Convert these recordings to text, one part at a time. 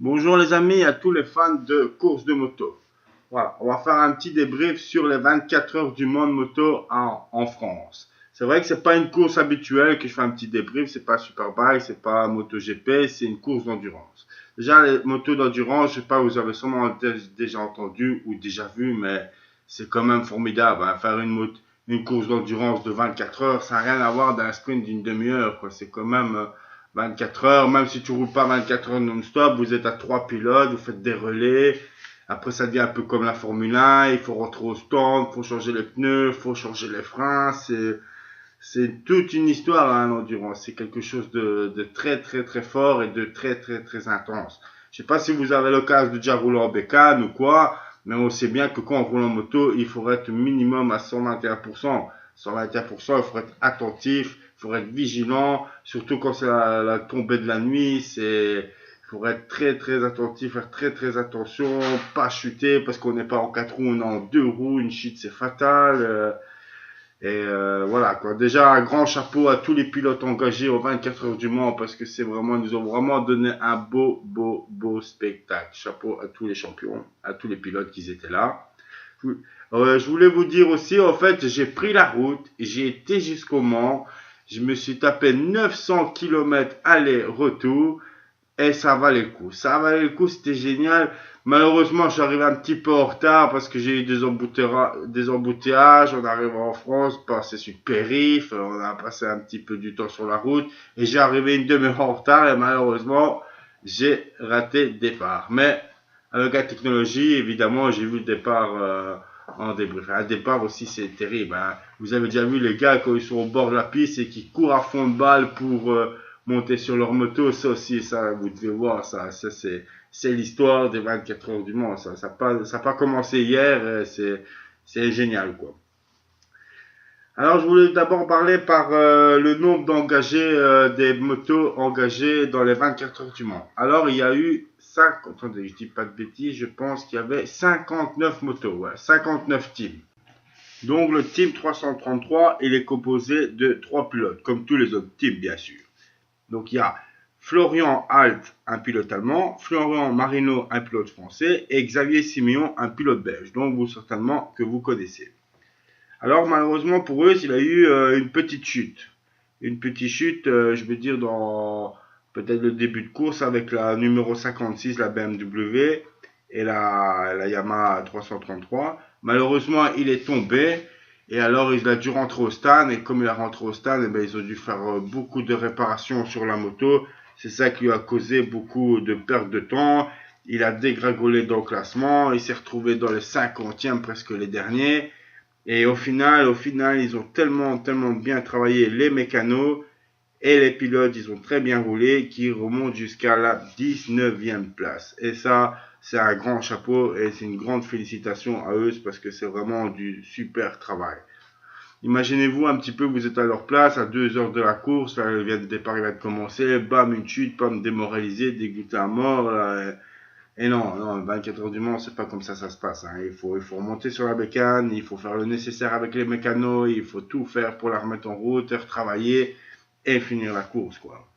Bonjour les amis, à tous les fans de course de moto. Voilà, on va faire un petit débrief sur les 24 heures du monde moto en France. C'est vrai que c'est pas une course habituelle que je fais un petit débrief, c'est pas Superbike, c'est pas MotoGP, c'est une course d'endurance. Déjà les motos d'endurance, je sais pas, vous avez sûrement déjà entendu ou déjà vu, mais c'est quand même formidable. Hein. Faire une course d'endurance de 24 heures, ça n'a rien à voir d'un sprint d'une demi-heure. C'est quand même 24 heures, même si tu roules pas 24 heures non-stop, vous êtes à trois pilotes, vous faites des relais. Après, ça devient un peu comme la Formule 1, il faut rentrer au stand, il faut changer les pneus, il faut changer les freins. C'est toute une histoire, hein, l'endurance. C'est quelque chose de très, très, très fort et de très, très, très intense. Je sais pas si vous avez l'occasion de déjà rouler en bécane ou quoi, mais on sait bien que quand on roule en moto, il faudrait être minimum à 121%. 121%, il faut être attentif, il faut être vigilant, surtout quand c'est la tombée de la nuit, il faut être très très attentif, faire très très attention, pas chuter parce qu'on n'est pas en quatre roues, on est en deux roues, une chute c'est fatal. Voilà quoi. Déjà un grand chapeau à tous les pilotes engagés aux 24 heures du Mans parce que ils nous ont vraiment donné un beau spectacle. Chapeau à tous les champions, à tous les pilotes qui étaient là. Je voulais vous dire aussi, en fait, j'ai pris la route, j'ai été jusqu'au Mans, je me suis tapé 900 km aller-retour. Et ça valait le coup. Ça valait le coup, c'était génial. Malheureusement, je suis arrivé un petit peu en retard parce que j'ai eu des embouteillages. On arrive en France, passé sur périph', on a passé un petit peu du temps sur la route. Et j'ai arrivé une demi-heure en retard et malheureusement, j'ai raté le départ. Mais avec la technologie, évidemment, j'ai vu le départ en débrief. Un départ aussi, c'est terrible. Hein. Vous avez déjà vu les gars quand ils sont au bord de la piste et qui courent à fond de balle pour monter sur leur moto, ça aussi, ça, vous devez voir, ça c'est l'histoire des 24 heures du Mans, ça pas commencé hier, c'est génial, quoi. Alors, je voulais d'abord parler par le nombre d'engagés, des motos engagées dans les 24 heures du Mans. Alors, il y a eu attendez, je dis pas de bêtises, je pense qu'il y avait 59 motos, ouais, 59 teams. Donc, le team 333, il est composé de 3 pilotes, comme tous les autres teams, bien sûr. Donc il y a Florian Alt, un pilote allemand, Florian Marino, un pilote français, et Xavier Siméon, un pilote belge, donc vous certainement que vous connaissez. Alors malheureusement pour eux, il a eu une petite chute. Une petite chute, je veux dire, dans peut-être le début de course avec la numéro 56, la BMW, et la Yamaha 333. Malheureusement, il est tombé. Et alors, il a dû rentrer au stand. Et comme il a rentré au stand, eh ben, ils ont dû faire beaucoup de réparations sur la moto. C'est ça qui lui a causé beaucoup de perte de temps. Il a dégringolé dans le classement. Il s'est retrouvé dans les 50e, presque les derniers. Et au final, ils ont tellement bien travaillé les mécanos et les pilotes, ils ont très bien roulé, qui remontent jusqu'à la 19e place. Et ça, c'est un grand chapeau et c'est une grande félicitation à eux parce que c'est vraiment du super travail. Imaginez-vous un petit peu, vous êtes à leur place, à 2 heures de la course, là, le départ il va de commencer, bam, une chute, bam, démoralisé, dégoûté à mort. Là, et non, 24 heures du Mans, c'est pas comme ça se passe. Hein. Il faut remonter sur la bécane, il faut faire le nécessaire avec les mécanos, il faut tout faire pour la remettre en route, retravailler et finir la course, quoi.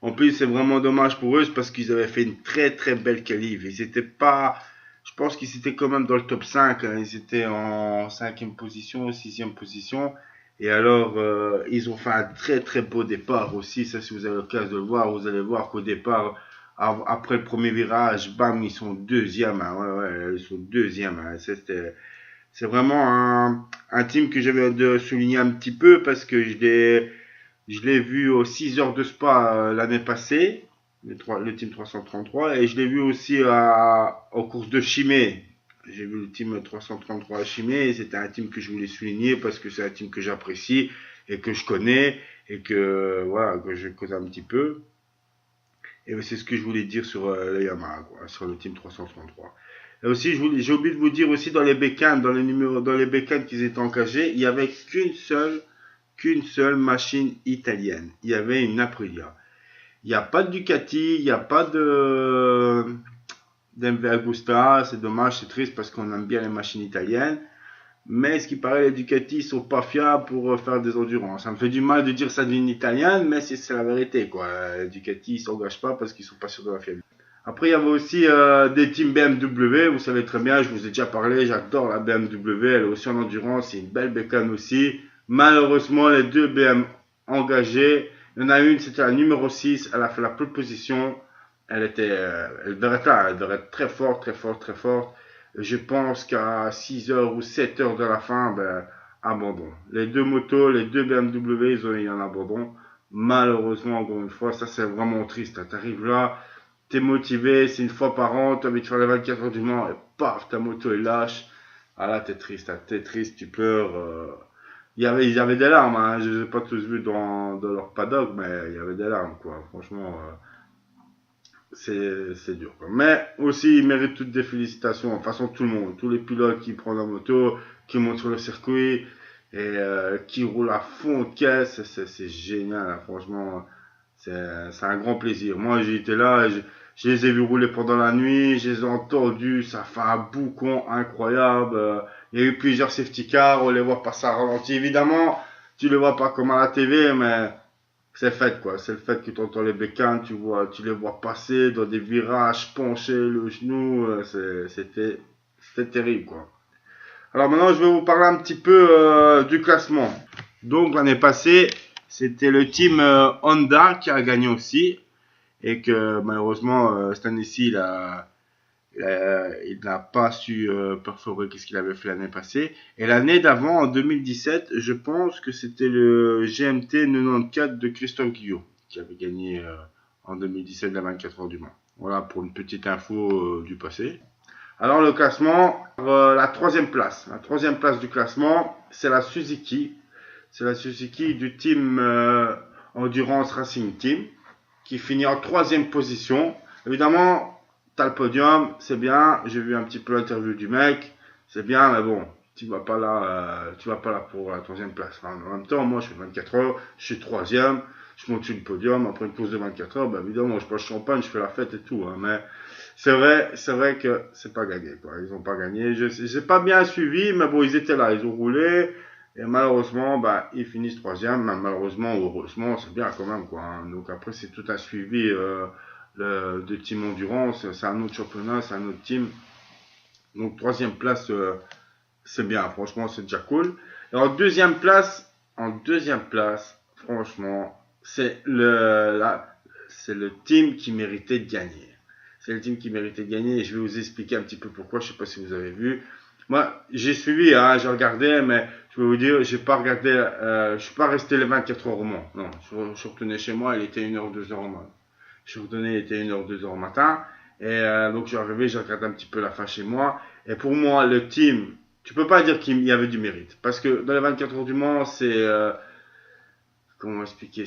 En plus, c'est vraiment dommage pour eux parce qu'ils avaient fait une très très belle qualif. Ils étaient pas, je pense qu'ils étaient quand même dans le top 5. Hein. Ils étaient en 5e position, 6e position. Et alors, ils ont fait un très très beau départ aussi. Ça, si vous avez l'occasion de le voir, vous allez voir qu'au départ, après le premier virage, bam, ils sont deuxième. Hein. Ouais, ils sont deuxième. Hein. C'est vraiment un team que j'avais de souligner un petit peu parce que je l'ai vu aux 6 heures de Spa l'année passée, le team 333, et je l'ai vu aussi aux courses de Chimay. J'ai vu le team 333 à Chimay, et c'était un team que je voulais souligner parce que c'est un team que j'apprécie et que je connais et que voilà que je connais un petit peu. Et c'est ce que je voulais dire sur le Yamaha, quoi, sur le team 333. Et aussi, j'ai oublié de vous dire aussi dans les bécanes, dans les bécanes qui étaient engagées, il y avait qu'une seule machine italienne. Il y avait une Aprilia. Il n'y a pas de Ducati, il n'y a pas de d'MV Agusta. C'est dommage, c'est triste parce qu'on aime bien les machines italiennes. Mais ce qui paraît, les Ducati sont pas fiables pour faire des endurances. Ça me fait du mal de dire ça d'une italienne, mais c'est la vérité, quoi. Les Ducati, ils s'engagent pas parce qu'ils sont pas sûrs de la fiabilité. Après, il y avait aussi des teams BMW, vous savez très bien, je vous ai déjà parlé, j'adore la BMW, elle est aussi en endurance, c'est une belle bécane aussi. Malheureusement, les deux BM engagées, il y en a une, c'était la numéro 6, elle a fait la pole position, elle devrait être là, elle devrait être très forte, très forte, très forte. Je pense qu'à 6 heures ou 7 heures de la fin, ben, abandon. Les deux motos, les deux BMW, ils ont eu un abandon. Malheureusement, encore une fois, ça c'est vraiment triste. T'arrives là, t'es motivé, c'est une fois par an, t'as envie de faire les 24 heures du Mans, et paf, ta moto est lâche. Ah là, t'es triste, tu pleures. Il y avait des larmes, hein. Je les ai pas tous vus dans leur paddock, mais il y avait des larmes, quoi. Franchement, c'est dur, quoi. Mais aussi, ils méritent toutes des félicitations. De toute façon, tout le monde, tous les pilotes qui prennent la moto, qui montent sur le circuit, et qui roulent à fond de caisse, c'est génial, hein. Franchement, c'est un grand plaisir. Moi, j'ai été là, je les ai vus rouler pendant la nuit, je les ai entendus, ça fait un boucan incroyable. Il y a eu plusieurs safety cars, on les voit passer à ralenti. Évidemment, tu les vois pas comme à la TV, mais c'est le fait, quoi. C'est le fait que tu entends les bécanes, tu les vois passer dans des virages, pencher le genou, c'était terrible, quoi. Alors maintenant, je vais vous parler un petit peu du classement. Donc l'année passée, c'était le team Honda qui a gagné aussi. Et que malheureusement, cette année-ci, il n'a pas su perforer ce qu'il avait fait l'année passée. Et l'année d'avant, en 2017, je pense que c'était le GMT 94 de Christophe Guillot qui avait gagné en 2017 la 24 heures du Mans. Voilà pour une petite info du passé. Alors le classement, la troisième place. La troisième place du classement, c'est la Suzuki. C'est la Suzuki du team Endurance Racing Team qui finit en troisième position. Évidemment, t'as le podium, c'est bien. J'ai vu un petit peu l'interview du mec, c'est bien, mais bon, tu vas pas là pour la troisième place. Enfin, en même temps, moi, je fais 24 heures, je suis troisième, je monte sur le podium après une pause de 24 heures. Ben évidemment, je bois le champagne, je fais la fête et tout, hein, mais c'est vrai que c'est pas gagné, quoi. Ils ont pas gagné. J'ai pas bien suivi, mais bon, ils étaient là, ils ont roulé. Et malheureusement, bah, ils finissent troisième. Malheureusement ou heureusement, c'est bien quand même, quoi, hein. Donc après, c'est tout un suivi de Team Endurance. C'est un autre championnat, c'est un autre team. Donc troisième place, c'est bien. Franchement, c'est déjà cool. Et en deuxième place, franchement, c'est le team qui méritait de gagner. C'est le team qui méritait de gagner et je vais vous expliquer un petit peu pourquoi. Je sais pas si vous avez vu. Moi, j'ai suivi, hein, j'ai regardé, mais je vais vous dire, j'ai pas regardé, je suis pas resté les 24 heures au Mans. Non, je suis retourné chez moi, il était 1h, 2h au Mans. Je suis retourné, il était 1h, 2h au matin. Et donc, je suis arrivé, j'ai regardé un petit peu la fin chez moi. Et pour moi, le team, tu peux pas dire qu'il y avait du mérite. Parce que dans les 24 heures du Mans, comment expliquer,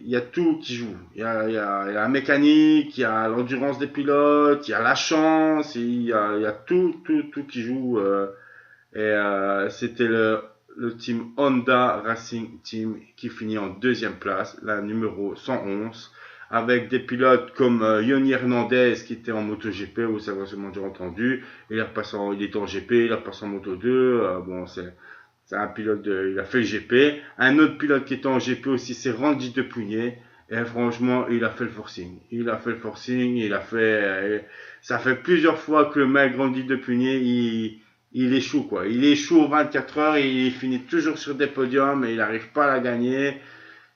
il y a tout qui joue. Il y a la mécanique, il y a l'endurance des pilotes, il y a la chance, il y a tout qui joue. C'était le team Honda Racing Team qui finit en deuxième place, la numéro 111, avec des pilotes comme Yoni Hernandez qui était en MotoGP, vous avez sûrement déjà entendu. Il était en GP, il est repassé en Moto 2. Bon, c'est un pilote il a fait le GP. Un autre pilote qui était en GP aussi, c'est Randy Depugné. Et franchement, il a fait le forcing. Ça fait plusieurs fois que le mec Randy Depugné, il échoue, quoi. Il échoue aux 24 heures et il finit toujours sur des podiums et il n'arrive pas à la gagner.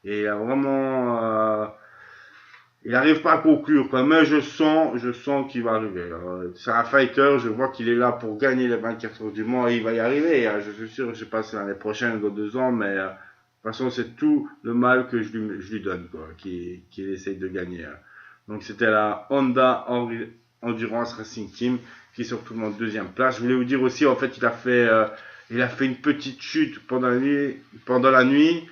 Et il n'arrive pas à conclure, quoi. Mais je sens qu'il va arriver. C'est un fighter, je vois qu'il est là pour gagner les 24 heures du Mans et il va y arriver, hein. Je suis sûr, je sais pas si l'année prochaine ou dans 2 ans, mais de toute façon, c'est tout le mal que je lui donne, quoi, qu'il essaye de gagner, hein. Donc c'était la Honda Endurance Racing Team qui se retrouve en deuxième place. Je voulais vous dire aussi, en fait, il a fait une petite chute pendant la nuit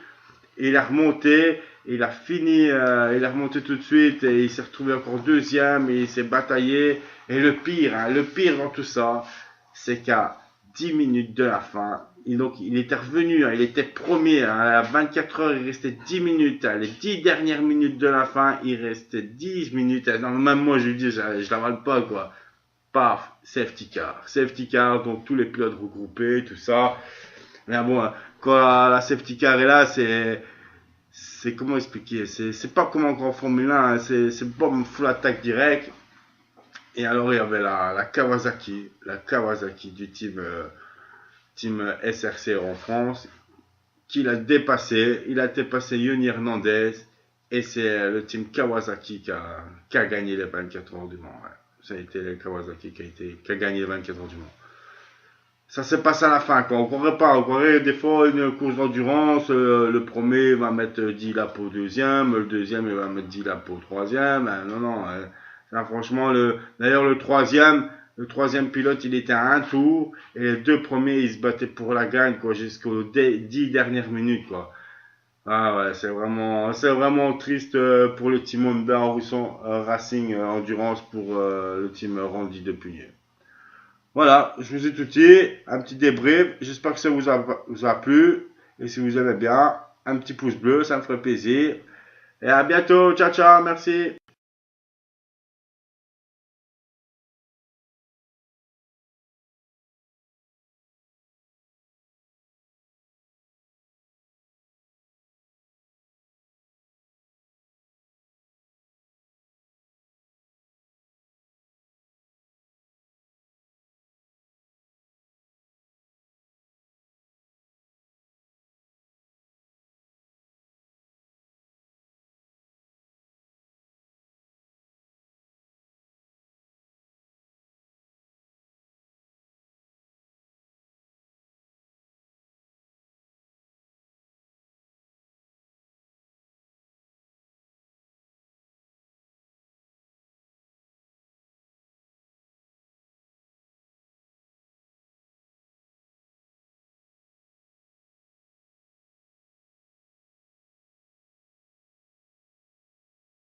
et il a remonté. Il a fini, il a remonté tout de suite et il s'est retrouvé encore deuxième et il s'est bataillé. Et le pire dans tout ça, c'est qu'à 10 minutes de la fin, il était revenu, hein, il était premier, hein, à 24 heures, il restait 10 minutes, hein, les 10 dernières minutes de la fin, il restait 10 minutes. Non, même moi, je lui dis, je l'avale pas, quoi. Paf, safety car, donc tous les pilotes regroupés, tout ça. Mais bon, quand la safety car est là, c'est comment expliquer, c'est pas comme en grand Formule 1, hein, c'est bombe full attaque direct. Et alors, il y avait la Kawasaki du team SRC en France, qui l'a dépassé. Il a dépassé Yoni Hernandez. Et c'est le team Kawasaki qui a gagné les 24 heures du Mans. Ouais. Ça a été le Kawasaki qui a gagné les 24 heures du Mans. Ça se passe à la fin, quoi. On courait pas. On courait des fois une course d'endurance. Le premier va mettre 10 laps au deuxième. Le deuxième, il va mettre 10 laps au troisième. Non, non. Là, franchement, d'ailleurs, le troisième pilote, il était à un tour. Et les deux premiers, ils se battaient pour la gagne, quoi, jusqu'aux 10 dernières minutes, quoi. Ah ouais, c'est vraiment triste pour le team Honda Racing Endurance pour le team Randy Depunier. Voilà, je vous ai tout dit, un petit débrief. J'espère que ça vous a plu. Et si vous aimez bien, un petit pouce bleu, ça me ferait plaisir. Et à bientôt, ciao ciao, merci.